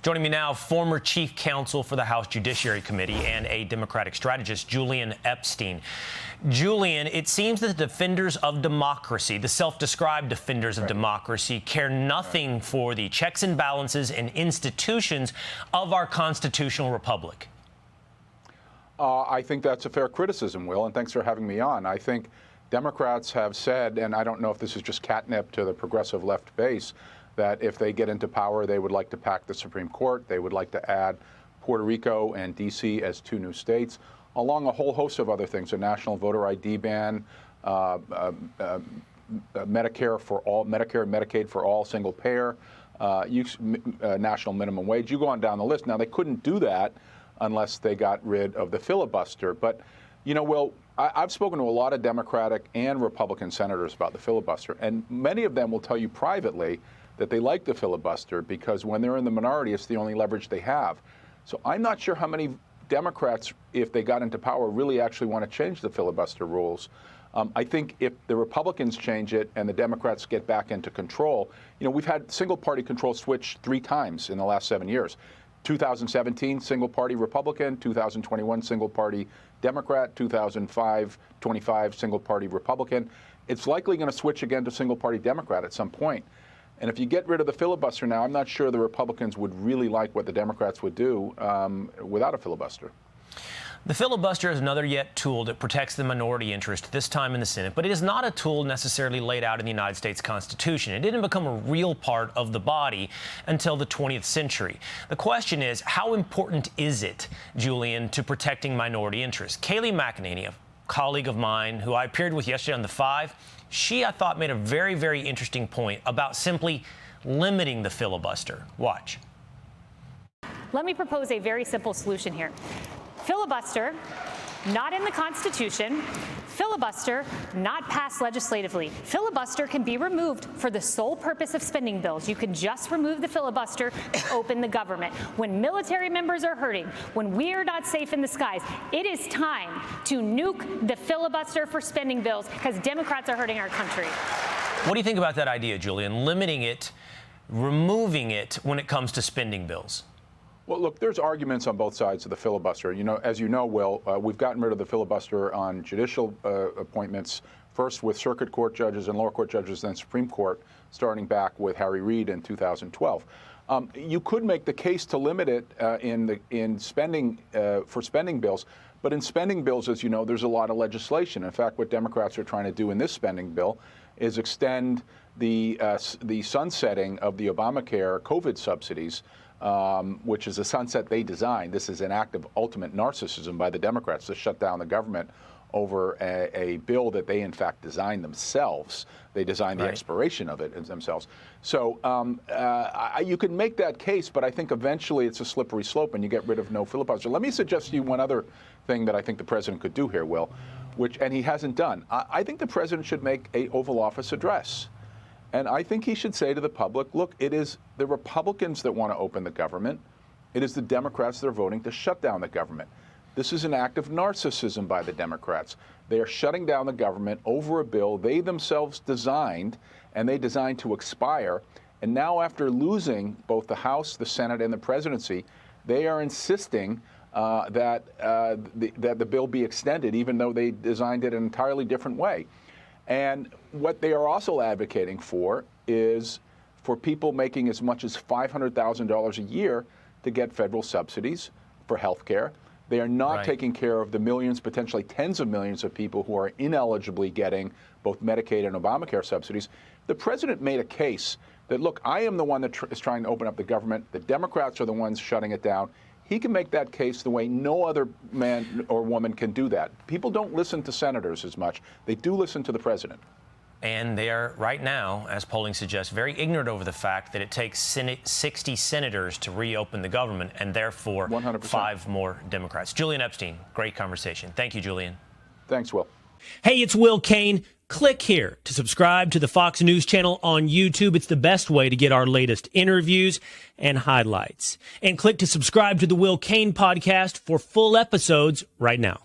Joining me now, former chief counsel for the House Judiciary Committee and a Democratic strategist, Julian Epstein. Julian, it seems that the defenders of democracy, the self-described defenders of democracy, care nothing for the checks and balances and institutions of our constitutional republic. I think that's a fair criticism, Will, and thanks for having me on. I think Democrats have said, and I don't know if this is just catnip to the progressive left base, that if they get into power, they would like to pack the Supreme Court. They would like to add Puerto Rico and D.C. as two new states, along a whole host of other things, a national voter ID ban, Medicare for all, Medicare and Medicaid for all, single payer, national minimum wage. You go on down the list. Now, they couldn't do that unless they got rid of the filibuster. But, you know, Will, I've spoken to a lot of Democratic and Republican senators about the filibuster, and many of them will tell you privately that they like the filibuster because when they're in the minority, it's the only leverage they have. So I'm not sure how many Democrats, if they got into power, really actually want to change the filibuster rules. I think if the Republicans change it and the Democrats get back into control, you know, we've had single-party control switch 3 times in the last 7 years. 2017, single-party Republican, 2021, single-party Democrat, 2025, single-party Republican. It's likely going to switch again to single-party Democrat at some point. And if you get rid of the filibuster now, I'm not sure the Republicans would really like what the Democrats would do without a filibuster. The filibuster is another yet tool that protects the minority interest, this time in the Senate, but it is not a tool necessarily laid out in the United States Constitution. It didn't become a real part of the body until the 20th century. The question is, how important is it, Julian, to protecting minority interests? Kayleigh McEnany, a colleague of mine who I appeared with yesterday on The Five, she, I thought, made a very, very interesting point about simply limiting the filibuster. Watch. Let me propose a very simple solution here. Filibuster, not in the Constitution. Filibuster, not passed legislatively. Filibuster can be removed for the sole purpose of spending bills. You can just remove the filibuster and open the government. When military members are hurting, when we are not safe in the skies, it is time to nuke the filibuster for spending bills because Democrats are hurting our country. What do you think about that idea, Julian? Limiting it, removing it when it comes to spending bills? Well, look, there's arguments on both sides of the filibuster. You know, as you know, Will, we've gotten rid of the filibuster on judicial appointments, first with circuit court judges and lower court judges, then Supreme Court, starting back with Harry Reid in 2012. You could make the case to limit it in spending for spending bills, but in spending bills, as you know, there's a lot of legislation. In fact, what Democrats are trying to do in this spending bill is extend the sunsetting of the Obamacare COVID subsidies, which is a sunset they designed. This is an act of ultimate narcissism by the Democrats to shut down the government over a bill that they, in fact, designed themselves. They designed the expiration of it themselves. So you can make that case, but I think eventually it's a slippery slope and you get rid of no filibuster. Let me suggest to you one other thing that I think the president could do here, Will, and he hasn't done. I think the president should make an Oval Office address. And I think he should say to the public, look, it is the Republicans that want to open the government. It is the Democrats that are voting to shut down the government. This is an act of narcissism by the Democrats. They are shutting down the government over a bill they themselves designed, and they designed to expire. And now, after losing both the House, the Senate, and the presidency, they are insisting that the bill be extended, even though they designed it an entirely different way. And what they are also advocating for is for people making as much as $500,000 a year to get federal subsidies for health care. They are not taking care of the millions, potentially tens of millions of people who are ineligibly getting both Medicaid and Obamacare subsidies. The president made a case that, look, I am the one that is trying to open up the government. The Democrats are the ones shutting it down. He can make that case the way no other man or woman can do that. People don't listen to senators as much. They do listen to the president. And they are, right now, as polling suggests, very ignorant over the fact that it takes 60 senators to reopen the government, and therefore 100%. 5 more Democrats. Julian Epstein, great conversation. Thank you, Julian. Thanks, Will. Hey, it's Will Cain. Click here to subscribe to the Fox News channel on YouTube. It's the best way to get our latest interviews and highlights. And click to subscribe to the Will Cain podcast for full episodes right now.